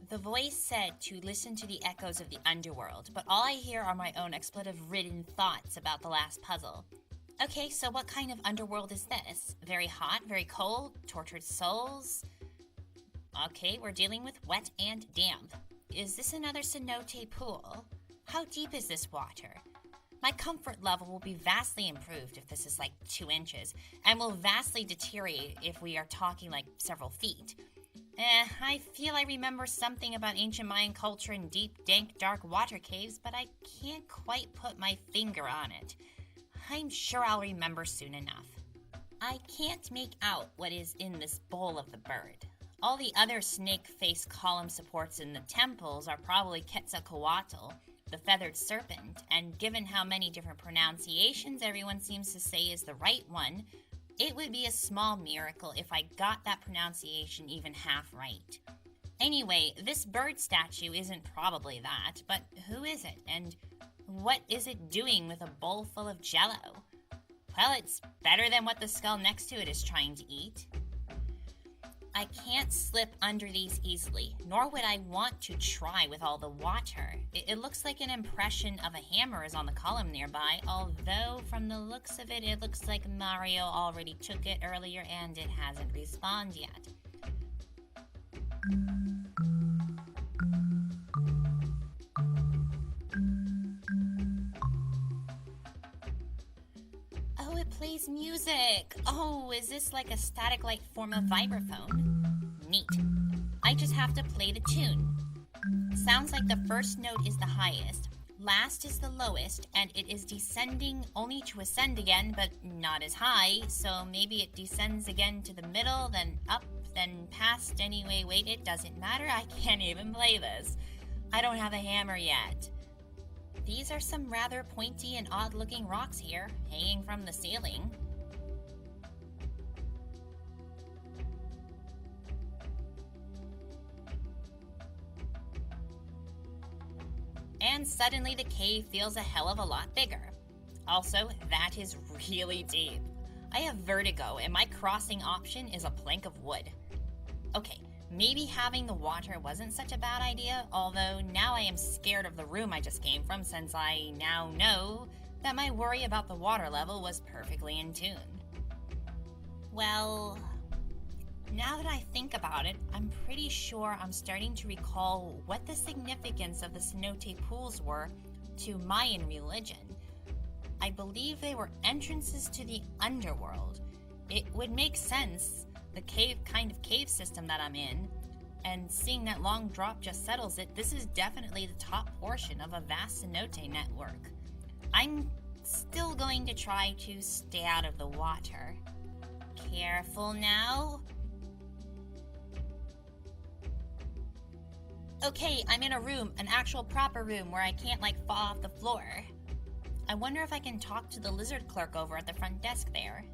The voice said to listen to the echoes of the underworld, but all I hear are my own expletive-ridden thoughts about the last puzzle. Okay, so what kind of underworld is this? Very hot, very cold, tortured souls? Okay, we're dealing with wet and damp. Is this another cenote pool? How deep is this water? My comfort level will be vastly improved if this is like 2 inches, and will vastly deteriorate if we are talking like several feet. I feel I remember something about ancient Mayan culture in deep, dank, dark water caves, but I can't quite put my finger on it. I'm sure I'll remember soon enough. I can't make out what is in this bowl of the bird. All the other snake-faced column supports in the temples are probably Quetzalcoatl, the feathered serpent, and given how many different pronunciations everyone seems to say is the right one, it would be a small miracle if I got that pronunciation even half right. Anyway, this bird statue isn't probably that, but who is it, and what is it doing with a bowl full of jello? Well, it's better than what the skull next to it is trying to eat. I can't slip under these easily, nor would I want to try with all the water. It looks like an impression of a hammer is on the column nearby, although from the looks of it, it looks like Mario already took it earlier and it hasn't respawned yet. Oh, it plays music! Oh, is this like a static-like form of vibraphone? Neat. I just have to play the tune. Sounds like the first note is the highest, last is the lowest, and it is descending only to ascend again, but not as high, so maybe it descends again to the middle, then up, then past. Anyway, wait, it doesn't matter, I can't even play this. I don't have a hammer yet. These are some rather pointy and odd-looking rocks here, hanging from the ceiling. And suddenly the cave feels a hell of a lot bigger. Also, that is really deep. I have vertigo, and my crossing option is a plank of wood. Okay, maybe having the water wasn't such a bad idea, although now I am scared of the room I just came from since I now know that my worry about the water level was perfectly in tune. Well, now that I think about it, I'm pretty sure I'm starting to recall what the significance of the cenote pools were to Mayan religion. I believe they were entrances to the underworld. It would make sense, the kind of cave system that I'm in, and seeing that long drop just settles it, this is definitely the top portion of a vast cenote network. I'm still going to try to stay out of the water. Careful now. Okay, I'm in a room, an actual proper room where I can't fall off the floor. I wonder if I can talk to the lizard clerk over at the front desk there.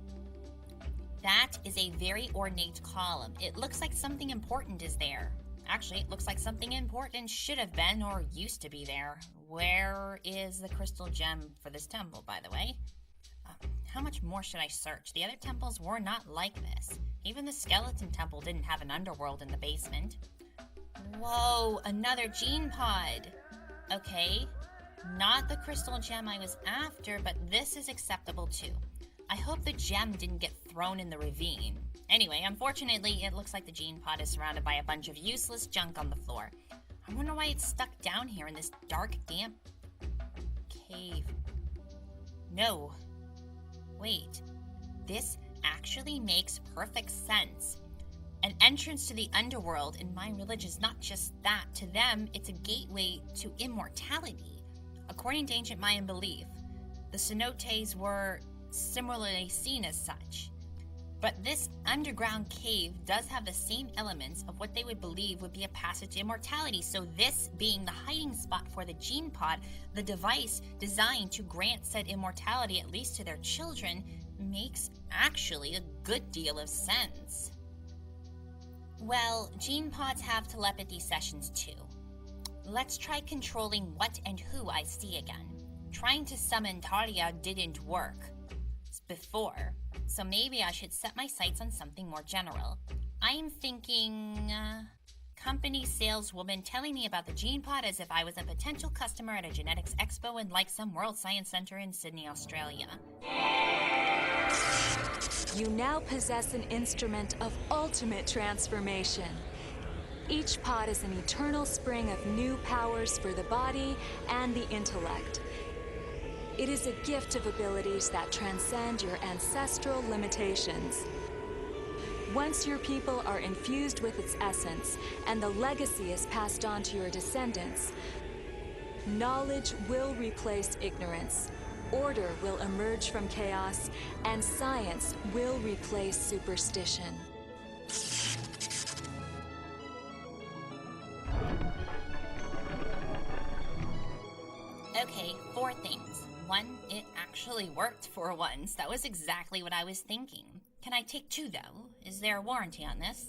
That is a very ornate column. It looks like something important is there. Actually, it looks like something important should have been or used to be there. Where is the crystal gem for this temple, by the way? How much more should I search? The other temples were not like this. Even the skeleton temple didn't have an underworld in the basement. Whoa, another gene pod. Okay, not the crystal gem I was after, but this is acceptable too. I hope the gem didn't get thrown in the ravine. Anyway, unfortunately, it looks like the gene pod is surrounded by a bunch of useless junk on the floor. I wonder why it's stuck down here in this dark, damp cave. No. Wait. This actually makes perfect sense. An entrance to the underworld in Mayan religion is not just that. To them, it's a gateway to immortality. According to ancient Mayan belief, the cenotes were similarly seen as such. But this underground cave does have the same elements of what they would believe would be a passage to immortality. So this being the hiding spot for the gene pod, the device designed to grant said immortality at least to their children, makes actually a good deal of sense. Well, gene pods have telepathy sessions too. Let's try controlling what and who I see again. Trying to summon Taria didn't work before, so maybe I should set my sights on something more general. I am thinking... company saleswoman telling me about the gene pod as if I was a potential customer at a genetics expo in like some World Science Center in Sydney, Australia. You now possess an instrument of ultimate transformation. Each pod is an eternal spring of new powers for the body and the intellect. It is a gift of abilities that transcend your ancestral limitations. Once your people are infused with its essence and the legacy is passed on to your descendants, knowledge will replace ignorance, order will emerge from chaos, and science will replace superstition. Okay, 4 things. 1, it actually worked for once. That was exactly what I was thinking. Can I take 2, though? Is there a warranty on this?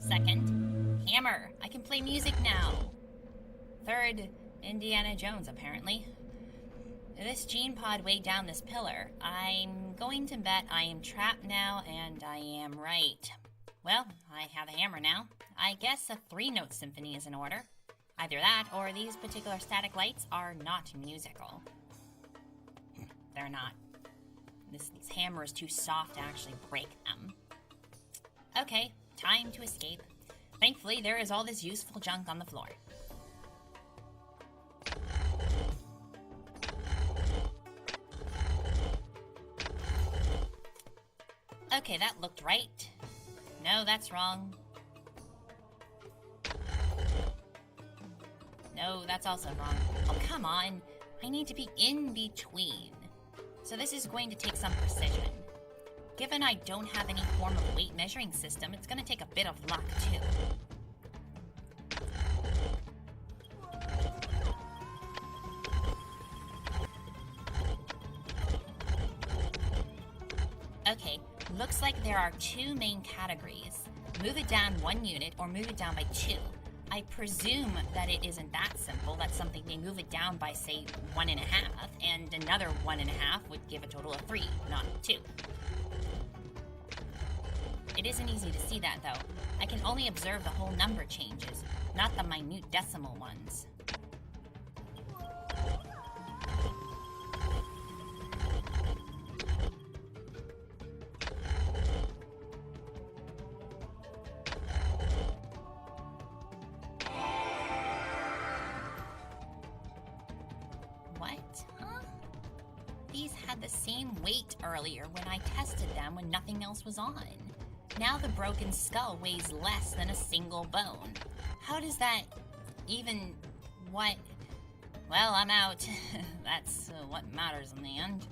2nd, hammer. I can play music now. 3rd, Indiana Jones, apparently. This gene pod weighed down this pillar. I'm going to bet I am trapped now, and I am right. Well, I have a hammer now. I guess a 3-note symphony is in order. Either that, or these particular static lights are not musical. They're not. This hammer is too soft to actually break them. Okay, time to escape. Thankfully, there is all this useful junk on the floor. Okay, that looked right. No, that's wrong. No, that's also wrong. Oh, come on. I need to be in between. So this is going to take some precision. Given I don't have any form of weight measuring system, it's going to take a bit of luck, too. Okay, looks like there are 2 main categories. Move it down 1 unit or move it down by 2. I presume that it isn't that simple. That's something they move it down by, say, 1.5, and another 1.5 would give a total of 3, not 2. It isn't easy to see that, though. I can only observe the whole number changes, not the minute decimal ones. These had the same weight earlier when I tested them when nothing else was on. Now the broken skull weighs less than a single bone. How does that even... what? Well, I'm out. That's what matters in the end.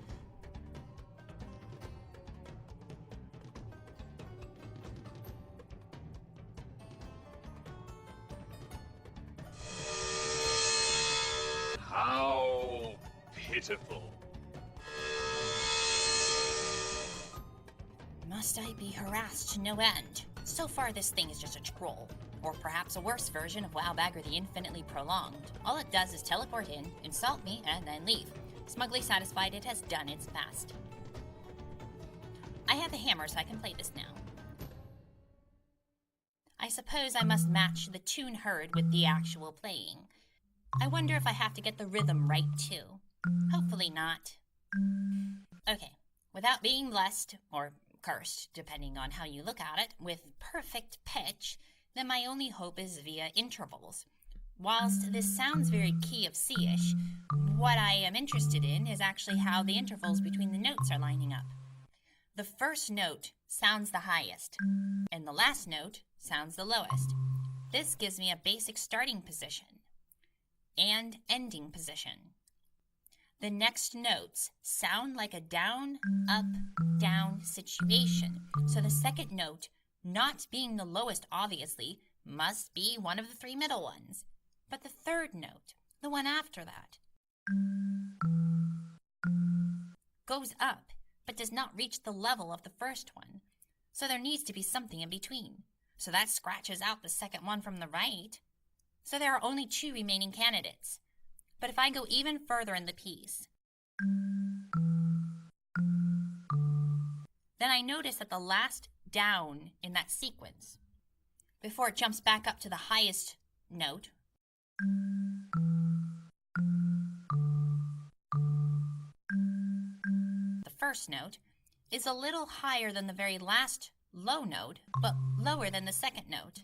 How pitiful. Must I be harassed to no end? So far this thing is just a troll. Or perhaps a worse version of Wowbagger the Infinitely Prolonged. All it does is teleport in, insult me, and then leave. Smugly satisfied it has done its best. I have a hammer so I can play this now. I suppose I must match the tune heard with the actual playing. I wonder if I have to get the rhythm right too. Hopefully not. Okay, without being blessed, or cursed, depending on how you look at it, with perfect pitch, then my only hope is via intervals. Whilst this sounds very Key of C-ish, what I am interested in is actually how the intervals between the notes are lining up. The first note sounds the highest, and the last note sounds the lowest. This gives me a basic starting position and ending position. The next notes sound like a down, up, down situation. So the second note, not being the lowest obviously, must be one of the 3 middle ones. But the third note, the one after that, goes up, but does not reach the level of the first one. So there needs to be something in between. So that scratches out the second one from the right. So there are only 2 remaining candidates. But if I go even further in the piece, then I notice that the last down in that sequence, before it jumps back up to the highest note. The first note is a little higher than the very last low note, but lower than the second note.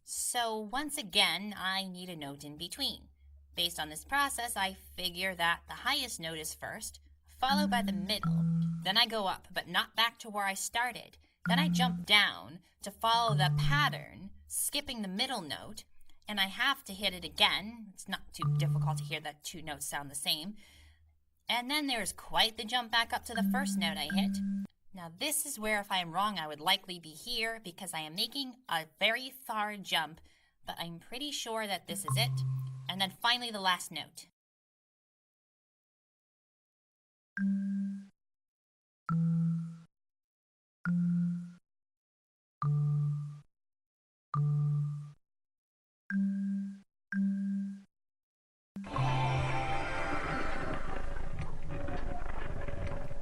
So once again, I need a note in between. Based on this process, I figure that the highest note is first, followed by the middle. Then I go up, but not back to where I started. Then I jump down to follow the pattern, skipping the middle note, and I have to hit it again. It's not too difficult to hear that two notes sound the same. And then there's quite the jump back up to the first note I hit. Now this is where, if I am wrong, I would likely be here because I am making a very far jump, but I'm pretty sure that this is it. And then finally the last note.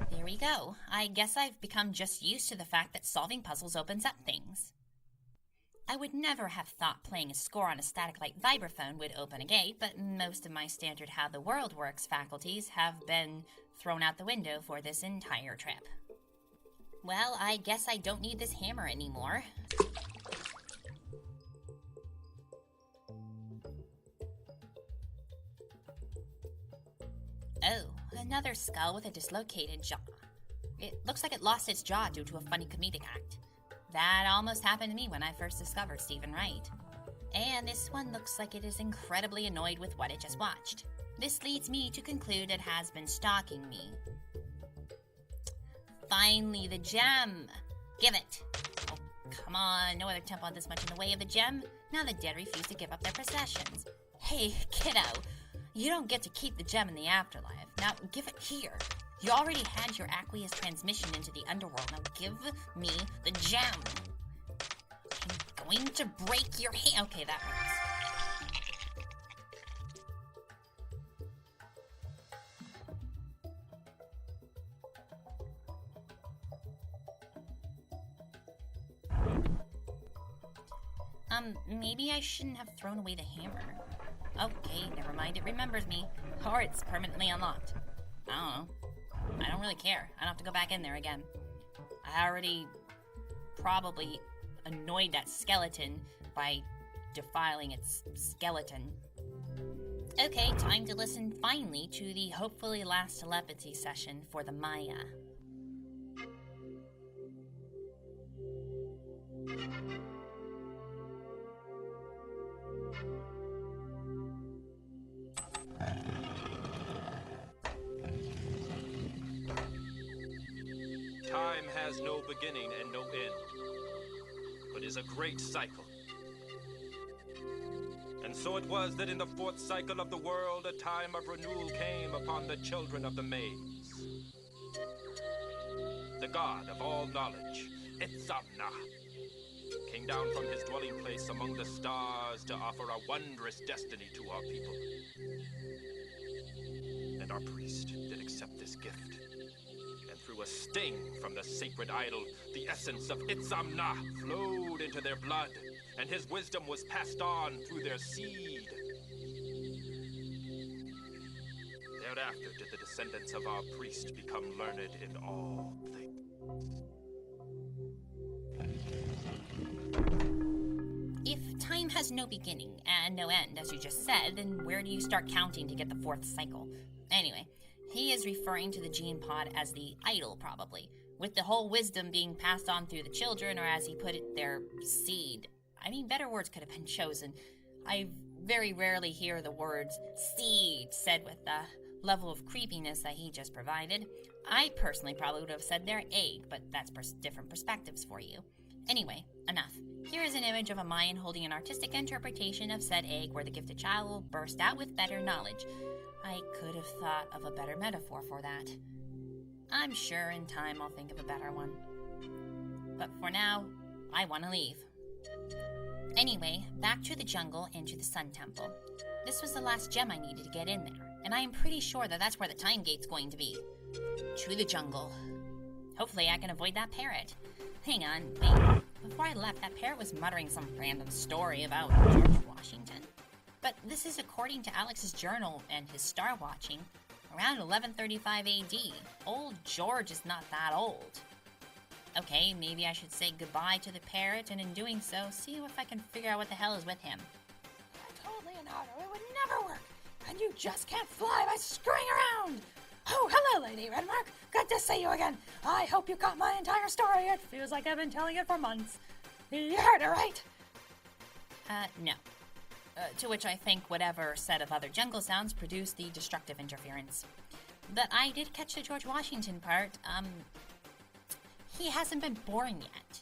There we go. I guess I've become just used to the fact that solving puzzles opens up things. I would never have thought playing a score on a static light vibraphone would open a gate, but most of my standard how the world works faculties have been thrown out the window for this entire trip. Well, I guess I don't need this hammer anymore. Oh, another skull with a dislocated jaw. It looks like it lost its jaw due to a funny comedic act. That almost happened to me when I first discovered Stephen Wright. And this one looks like it is incredibly annoyed with what it just watched. This leads me to conclude it has been stalking me. Finally, the gem! Give it! Oh, come on, no other temple had this much in the way of the gem. Now the dead refuse to give up their possessions. Hey, kiddo, you don't get to keep the gem in the afterlife. Now, give it here. You already had your aqueous transmission into the underworld. Now give me the gem. I'm going to break your hand. Okay, that works. Maybe I shouldn't have thrown away the hammer. Okay, never mind. It remembers me. Or it's permanently unlocked. I don't know. I don't really care. I don't have to go back in there again. I already probably annoyed that skeleton by defiling its skeleton. Okay, time to listen finally to the hopefully last telepathy session for the Maya. Time has no beginning and no end, but is a great cycle. And so it was that in the fourth cycle of the world, a time of renewal came upon the children of the maze. The god of all knowledge, Itzamna, came down from his dwelling place among the stars to offer a wondrous destiny to our people. And our priest did accept this gift. And through a sting from the sacred idol, the essence of Itzamna flowed into their blood, and his wisdom was passed on through their seed. Thereafter did the descendants of our priest become learned in all things. If time has no beginning and no end, as you just said, then where do you start counting to get the fourth cycle? Anyway, he is referring to the gene pod as the idol, probably, with the whole wisdom being passed on through the children, or as he put it, their seed. I mean, better words could have been chosen. I very rarely hear the words seed said with the level of creepiness that he just provided. I personally probably would have said their egg, but that's different perspectives for you. Anyway, enough. Here is an image of a Mayan holding an artistic interpretation of said egg where the gifted child will burst out with better knowledge. I could have thought of a better metaphor for that. I'm sure in time I'll think of a better one. But for now, I want to leave. Anyway, back to the jungle and to the Sun Temple. This was the last gem I needed to get in there, and I am pretty sure that that's where the time gate's going to be. To the jungle. Hopefully I can avoid that parrot. Hang on, wait. Before I left, that parrot was muttering some random story about George Washington. But this is according to Alex's journal and his star watching, around 1135 AD. Old George is not that old. Okay, maybe I should say goodbye to the parrot, and in doing so, see if I can figure out what the hell is with him. I told Leonardo it would never work, and you just can't fly by screwing around! Oh, hello, Lady Redmark. Good to see you again. I hope you got my entire story. It feels like I've been telling it for months. You heard it, right? No. To which I think whatever set of other jungle sounds produced the destructive interference. But I did catch the George Washington part. He hasn't been born yet.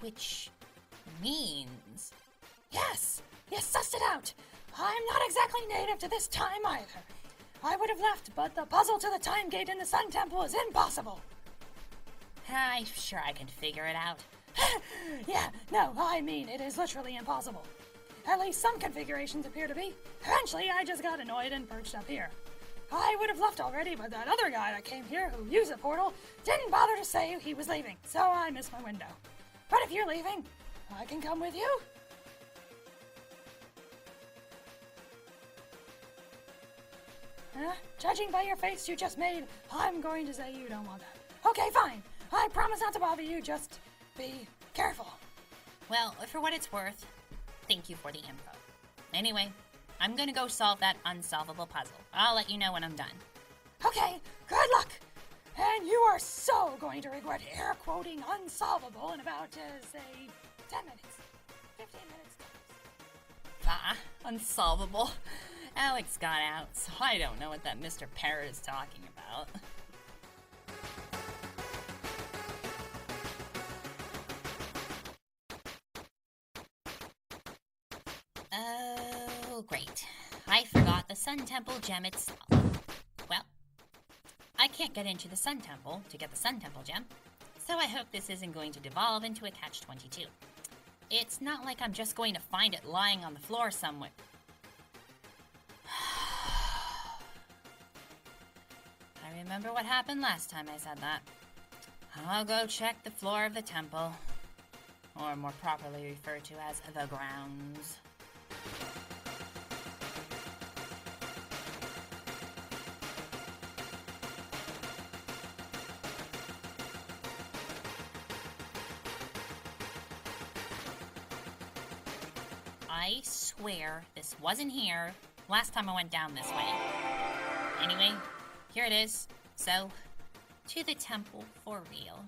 Which means... Yes, you sussed it out. I'm not exactly native to this time either. I would have left, but the puzzle to the time gate in the Sun Temple is impossible. I'm sure I can figure it out. Yeah, no, I mean, it is literally impossible. At least some configurations appear to be. Eventually, I just got annoyed and perched up here. I would have left already, but that other guy that came here who used the portal didn't bother to say he was leaving, so I missed my window. But if you're leaving, I can come with you. Judging by your face you just made, I'm going to say you don't want that. Okay, fine. I promise not to bother you, just be careful. Well, for what it's worth, thank you for the info. Anyway, I'm gonna go solve that unsolvable puzzle. I'll let you know when I'm done. Okay, good luck! And you are so going to regret air quoting unsolvable in about, say, 10 minutes. 15 minutes. Unsolvable. Alex got out, so I don't know what that Mr. Parrot is talking about. Oh, great. I forgot the Sun Temple gem itself. Well, I can't get into the Sun Temple to get the Sun Temple gem, so I hope this isn't going to devolve into a catch-22. It's not like I'm just going to find it lying on the floor somewhere. I remember what happened last time I said that. I'll go check the floor of the temple, or more properly referred to as the grounds. I swear this wasn't here last time I went down this way. Anyway, here it is. So, to the temple for real.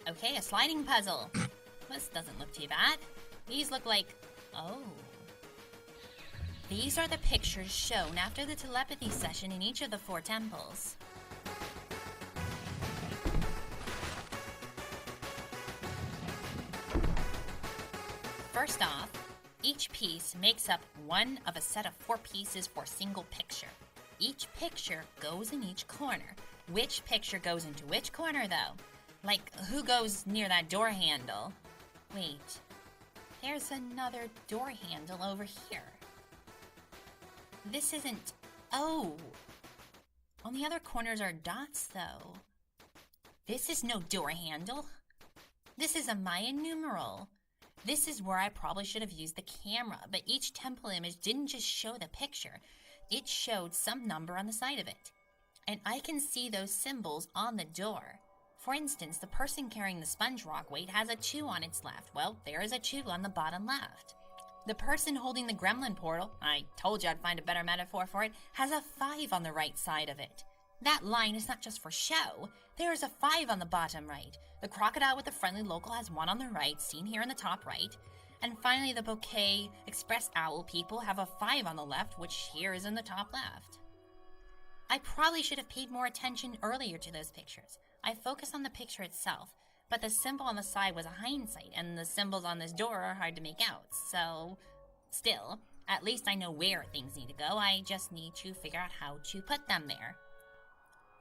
Okay, a sliding puzzle. This doesn't look too bad. These look like... Oh. These are the pictures shown after the telepathy session in each of the 4 temples. First off, each piece makes up one of a set of 4 pieces for a single picture. Each picture goes in each corner. Which picture goes into which corner, though? Like, who goes near that door handle? Wait, there's another door handle over here. This isn't... Oh! On the other corners are dots, though. This is no door handle. This is a Mayan numeral. This is where I probably should have used the camera, but each temple image didn't just show the picture. It showed some number on the side of it. And I can see those symbols on the door. For instance, the person carrying the sponge rock weight has a 2 on its left. Well, there is a 2 on the bottom left. The person holding the gremlin portal, I told you I'd find a better metaphor for it, has a 5 on the right side of it. That line is not just for show. There is a 5 on the bottom right. The crocodile with the friendly local has 1 on the right, seen here in the top right. And finally, the bouquet express owl people have a 5 on the left, which here is in the top left. I probably should have paid more attention earlier to those pictures. I focus on the picture itself, but the symbol on the side was a hindsight, and the symbols on this door are hard to make out, so... Still, at least I know where things need to go. I just need to figure out how to put them there.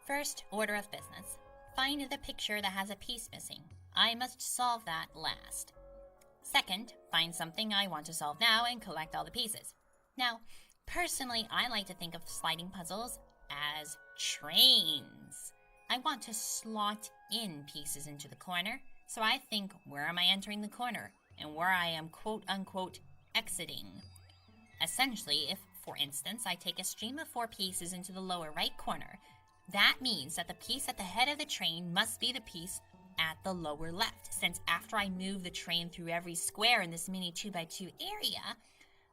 First order of business. Find the picture that has a piece missing. I must solve that last. Second, find something I want to solve now and collect all the pieces. Now, personally, I like to think of sliding puzzles as trains. I want to slot in pieces into the corner, so I think, where am I entering the corner, and where I am quote-unquote exiting. Essentially, if, for instance, I take a stream of 4 pieces into the lower right corner, that means that the piece at the head of the train must be the piece at the lower left, since after I move the train through every square in this mini 2x2 area,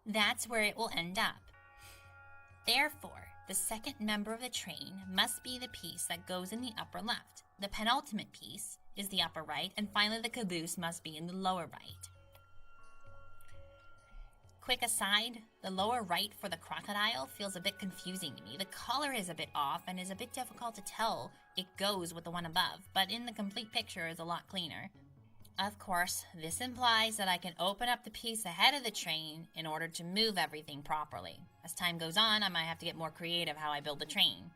that's where it will end up. Therefore, the second member of the train must be the piece that goes in the upper left. The penultimate piece is the upper right, and finally the caboose must be in the lower right. Quick aside, the lower right for the crocodile feels a bit confusing to me. The color is a bit off and is a bit difficult to tell it goes with the one above, but in the complete picture is a lot cleaner. Of course, this implies that I can open up the piece ahead of the train in order to move everything properly. As time goes on, I might have to get more creative how I build the train.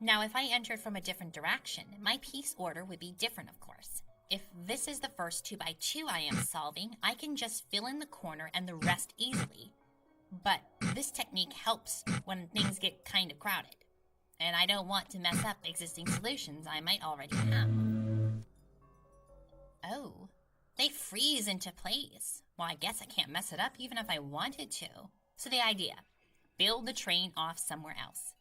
Now, if I entered from a different direction, my piece order would be different, of course. If this is the first 2x2 I am solving, I can just fill in the corner and the rest easily. But this technique helps when things get kind of crowded, and I don't want to mess up existing solutions I might already have. Oh, they freeze into place. Well, I guess I can't mess it up even if I wanted to. So the idea, build the train off somewhere else.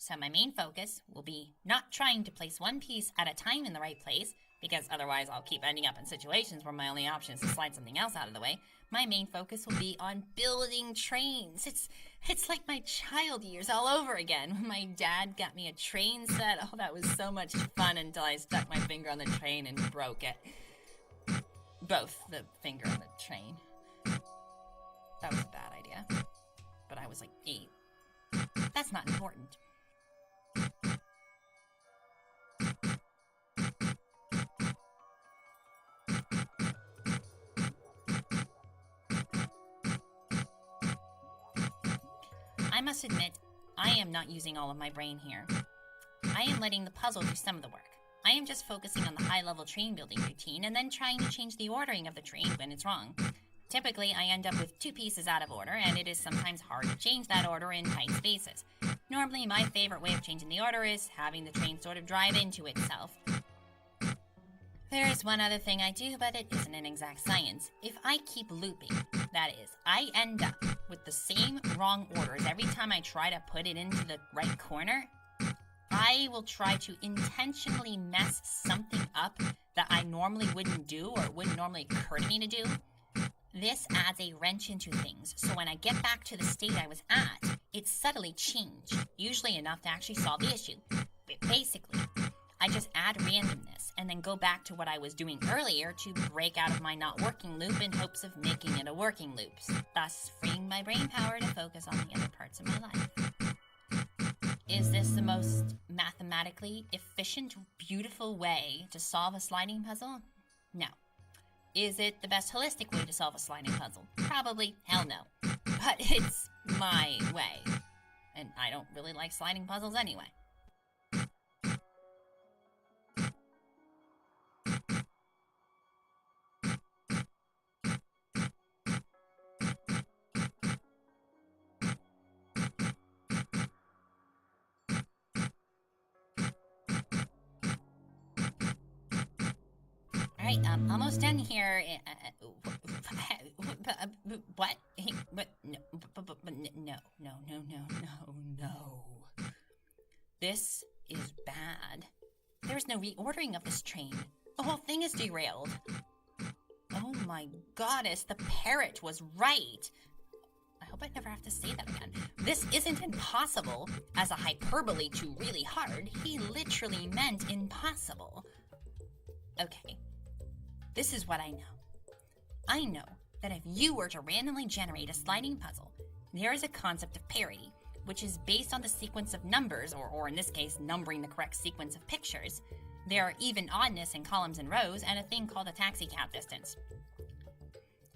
So my main focus will be not trying to place one piece at a time in the right place, because otherwise I'll keep ending up in situations where my only option is to slide something else out of the way. My main focus will be on building trains. It's like my child years all over again. When my dad got me a train set, oh, that was so much fun until I stuck my finger on the train and broke it. Both the finger on the train. That was a bad idea. But I was like 8. That's not important. I must admit, I am not using all of my brain here. I am letting the puzzle do some of the work. I am just focusing on the high-level train building routine and then trying to change the ordering of the train when it's wrong. Typically, I end up with 2 pieces out of order, and it is sometimes hard to change that order in tight spaces. Normally, my favorite way of changing the order is having the train sort of drive into itself. There is one other thing I do, but it isn't an exact science. If I keep looping, that is, I end up with the same wrong orders every time I try to put it into the right corner, I will try to intentionally mess something up that I normally wouldn't do or wouldn't normally occur to me to do. This adds a wrench into things, so when I get back to the state I was at, it's subtly changed, usually enough to actually solve the issue. But basically, I just add randomness and then go back to what I was doing earlier to break out of my not working loop in hopes of making it a working loop, thus freeing my brain power to focus on the other parts of my life. Is this the most mathematically efficient, beautiful way to solve a sliding puzzle? No. Is it the best holistic way to solve a sliding puzzle? Probably, hell no. But it's my way. And I don't really like sliding puzzles anyway. Alright, almost done here. What? No. This is bad. There's no reordering of this train. The whole thing is derailed. Oh my goddess, the parrot was right. I hope I never have to say that again. This isn't impossible as a hyperbole to really hard. He literally meant impossible. Okay. This is what I know. I know that if you were to randomly generate a sliding puzzle, there is a concept of parity, which is based on the sequence of numbers, or in this case, numbering the correct sequence of pictures. There are even oddness in columns and rows, and a thing called a taxi cab distance.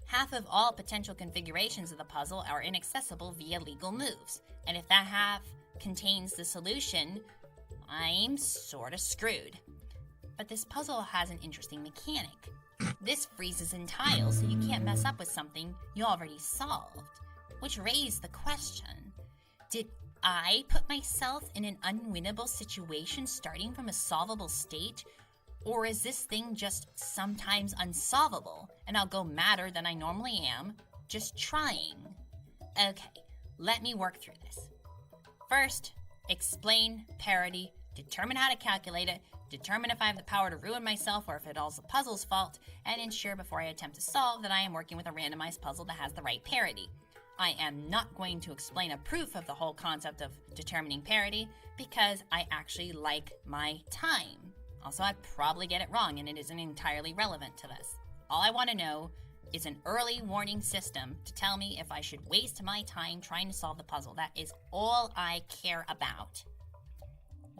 Half of all potential configurations of the puzzle are inaccessible via legal moves, and if that half contains the solution, I'm sorta screwed. But this puzzle has an interesting mechanic. This freezes in tiles, so you can't mess up with something you already solved. Which raised the question, did I put myself in an unwinnable situation starting from a solvable state? Or is this thing just sometimes unsolvable, and I'll go madder than I normally am, just trying? Okay, let me work through this. First, explain parity, determine how to calculate it, determine if I have the power to ruin myself or if it all's the puzzle's fault, and ensure before I attempt to solve that I am working with a randomized puzzle that has the right parity. I am not going to explain a proof of the whole concept of determining parity because I actually like my time. Also, I'd probably get it wrong and it isn't entirely relevant to this. All I want to know is an early warning system to tell me if I should waste my time trying to solve the puzzle. That is all I care about.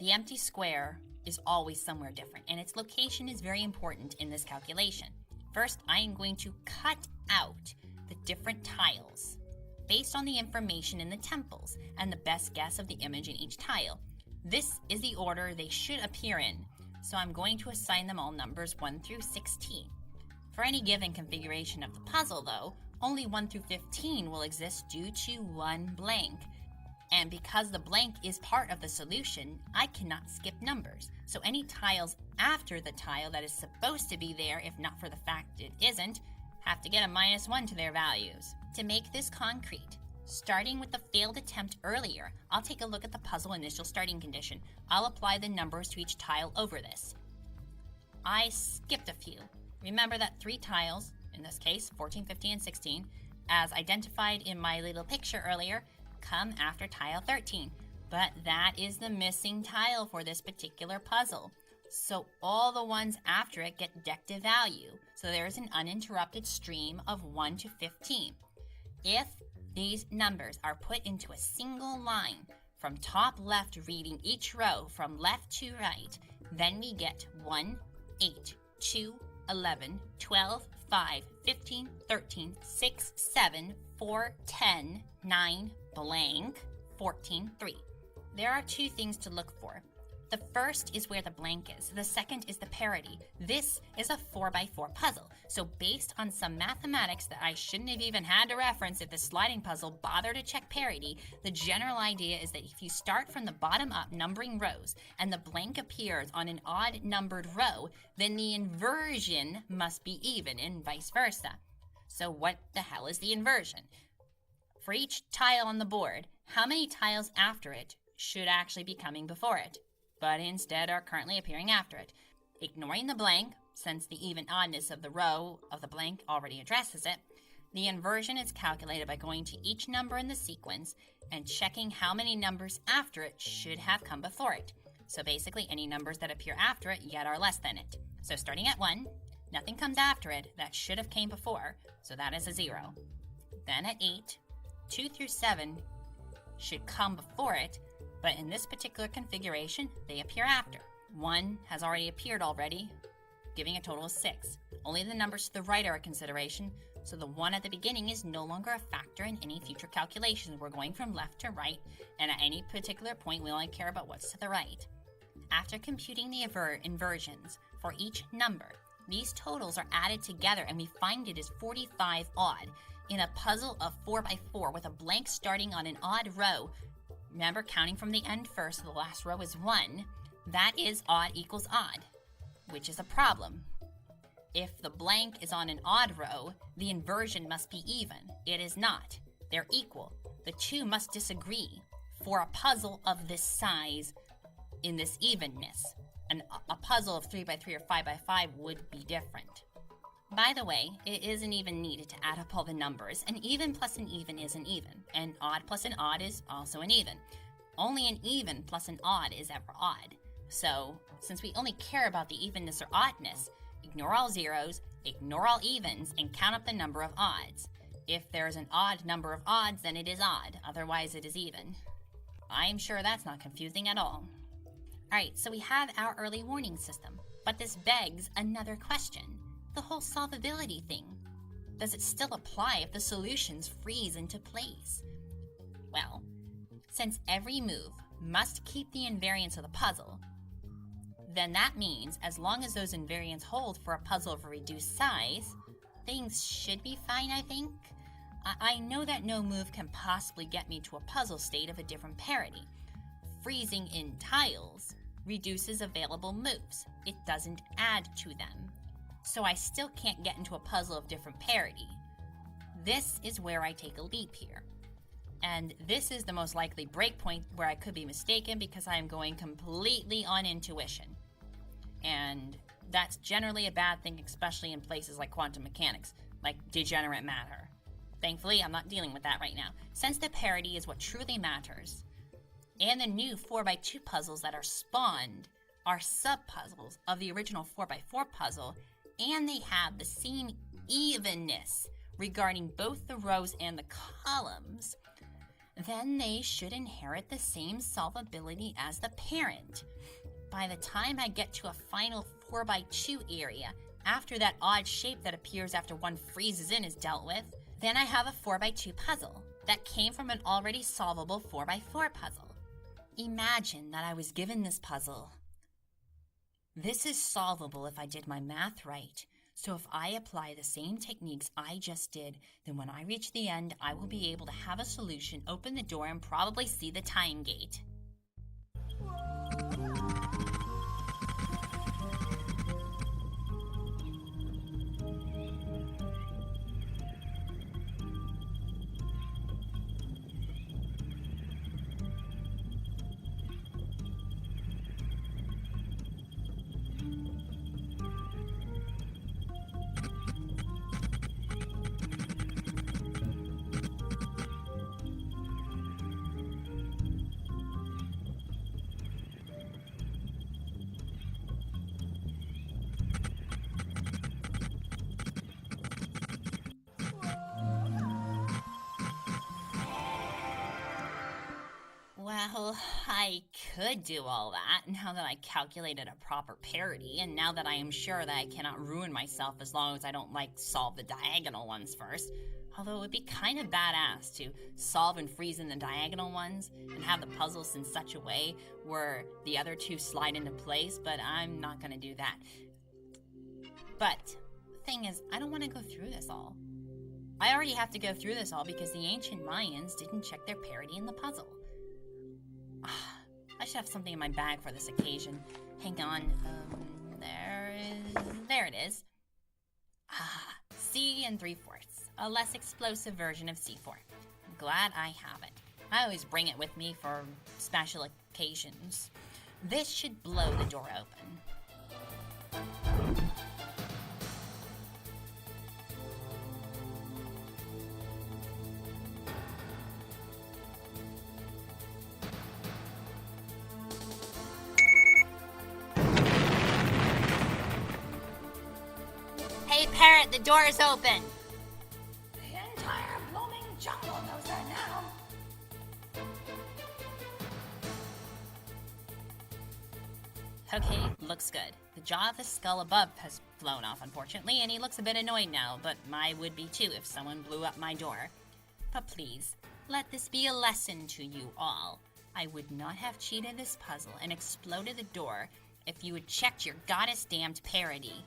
The empty square is always somewhere different, and its location is very important in this calculation. First, I am going to cut out the different tiles based on the information in the temples and the best guess of the image in each tile. This is the order they should appear in, so I'm going to assign them all numbers 1 through 16. For any given configuration of the puzzle, though, only 1 through 15 will exist due to one blank. And because the blank is part of the solution, I cannot skip numbers. So any tiles after the tile that is supposed to be there, if not for the fact it isn't, have to get a -1 to their values. To make this concrete, starting with the failed attempt earlier, I'll take a look at the puzzle initial starting condition. I'll apply the numbers to each tile over this. I skipped a few. Remember that 3 tiles, in this case 14, 15, and 16, as identified in my little picture earlier, come after tile 13. But that is the missing tile for this particular puzzle. So all the ones after it get decked a value. So there is an uninterrupted stream of 1 to 15. If these numbers are put into a single line from top left reading each row from left to right, then we get 1, 8, 2, 11, 12, 5, 15, 13, 6, 7, 4, 10, 9, blank, 14, 3. There are 2 things to look for. The first is where the blank is. The second is the parity. This is a 4x4 puzzle. So based on some mathematics that I shouldn't have even had to reference if the sliding puzzle bothered to check parity, the general idea is that if you start from the bottom up numbering rows and the blank appears on an odd numbered row, then the inversion must be even and vice versa. So what the hell is the inversion? For each tile on the board, how many tiles after it should actually be coming before it, but instead are currently appearing after it? Ignoring the blank, since the even oddness of the row of the blank already addresses it, the inversion is calculated by going to each number in the sequence and checking how many numbers after it should have come before it. So basically, any numbers that appear after it yet are less than it. So starting at 1, nothing comes after it that should have came before, so that is a 0. Then at 8, 2 through 7 should come before it, but in this particular configuration, they appear after. 1 has already appeared already, giving a total of 6. Only the numbers to the right are a consideration, so the 1 at the beginning is no longer a factor in any future calculations. We're going from left to right, and at any particular point, we only care about what's to the right. After computing the inversions for each number, these totals are added together, and we find it is 45 odd. In a puzzle of 4x4 with a blank starting on an odd row, remember counting from the end first, so the last row is 1, that is odd equals odd, which is a problem. If the blank is on an odd row, the inversion must be even. It is not. They're equal. The 2 must disagree for a puzzle of this size in this evenness. And a puzzle of 3x3 or 5x5 would be different. By the way, it isn't even needed to add up all the numbers. An even plus an even is an even. An odd plus an odd is also an even. Only an even plus an odd is ever odd. So, since we only care about the evenness or oddness, ignore all zeros, ignore all evens, and count up the number of odds. If there's an odd number of odds, then it is odd. Otherwise, it is even. I'm sure that's not confusing at all. Alright, so we have our early warning system. But this begs another question. The whole solvability thing. Does it still apply if the solutions freeze into place? Well, since every move must keep the invariants of the puzzle, then that means as long as those invariants hold for a puzzle of a reduced size, things should be fine, I think. I know that no move can possibly get me to a puzzle state of a different parity. Freezing in tiles reduces available moves. It doesn't add to them. So I still can't get into a puzzle of different parity. This is where I take a leap here. And this is the most likely breakpoint where I could be mistaken because I am going completely on intuition. And that's generally a bad thing, especially in places like quantum mechanics, like degenerate matter. Thankfully, I'm not dealing with that right now, since the parity is what truly matters. And the new 4x2 puzzles that are spawned are sub-puzzles of the original 4x4 puzzle, and they have the same evenness regarding both the rows and the columns. Then they should inherit the same solvability as the parent. By the time I get to a final 4x2 area, after that odd shape that appears after one freezes in is dealt with, then I have a 4x2 puzzle that came from an already solvable 4x4 puzzle. Imagine that I was given this puzzle. This is solvable if I did my math right. So if I apply the same techniques I just did, then when I reach the end, I will be able to have a solution, open the door, and probably see the time gate. Well, I could do all that now that I calculated a proper parity, and now that I am sure that I cannot ruin myself as long as I don't, solve the diagonal ones first. Although it would be kind of badass to solve and freeze in the diagonal ones and have the puzzles in such a way where the other two slide into place, but I'm not going to do that. But the thing is, I don't want to go through this all. I already have to go through this all because the ancient Mayans didn't check their parity in the puzzle. I should have something in my bag for this occasion. Hang on. There it is. C and 3/4. A less explosive version of C4. I'm glad I have it. I always bring it with me for special occasions. This should blow the door open. Hey, Parrot, the door is open. The entire blooming jungle knows that now. Okay, looks good. The jaw of the skull above has flown off, unfortunately, and he looks a bit annoyed now, but I would be too if someone blew up my door. But please, let this be a lesson to you all. I would not have cheated this puzzle and exploded the door if you had checked your goddess-damned parity.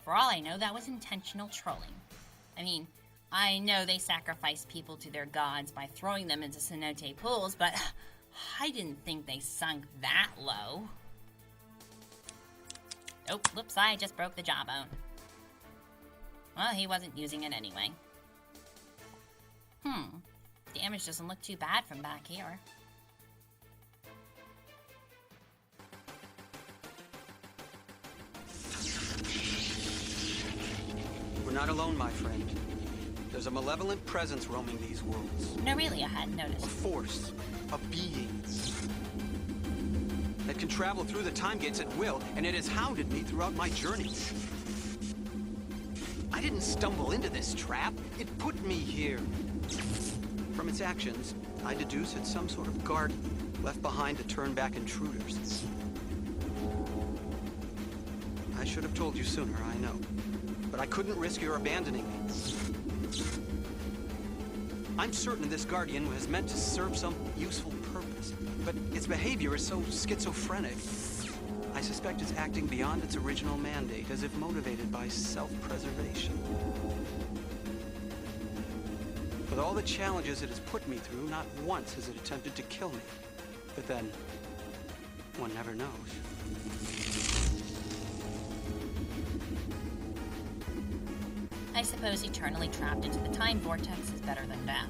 For all I know, that was intentional trolling. I mean, I know they sacrificed people to their gods by throwing them into cenote pools, but I didn't think they sunk that low. Oh, whoops, I just broke the jawbone. Well, he wasn't using it anyway. Damage doesn't look too bad from back here. We're not alone, my friend. There's a malevolent presence roaming these worlds. No, really, I hadn't noticed. A force, a being, that can travel through the time gates at will, and it has hounded me throughout my journey. I I didn't stumble into this trap. It put me here. From its actions, I deduce it's some sort of garden left behind to turn back intruders. I should have told you sooner, I know. But I couldn't risk your abandoning me. I'm certain this guardian was meant to serve some useful purpose, but its behavior is so schizophrenic. I suspect it's acting beyond its original mandate, as if motivated by self-preservation. With all the challenges it has put me through, not once has it attempted to kill me. But then, one never knows. I suppose eternally trapped into the time vortex is better than death.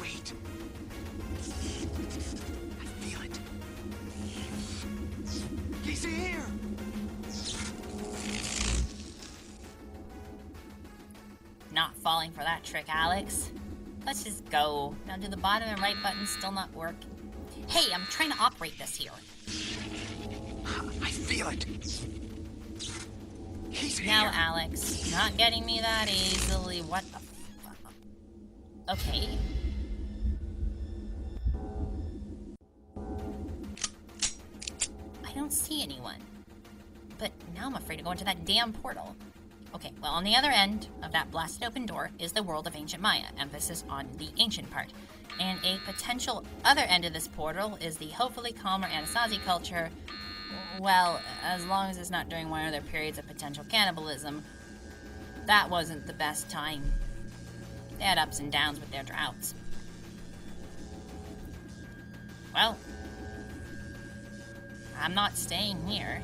Wait. I feel it. He's here! Not falling for that trick, Alex. Let's just go. Now, do the bottom and right buttons still not work? Hey, I'm trying to operate this here. I feel it. He's here. Now, Alex, not getting me that easily. What the fuck? Okay. I don't see anyone. But now I'm afraid to go into that damn portal. Okay, well, on the other end of that blasted open door is the world of ancient Maya, emphasis on the ancient part. And a potential other end of this portal is the hopefully calmer Anasazi culture. Well, as long as it's not during one of their periods of potential cannibalism. That wasn't the best time. They had ups and downs with their droughts. Well, I'm not staying here.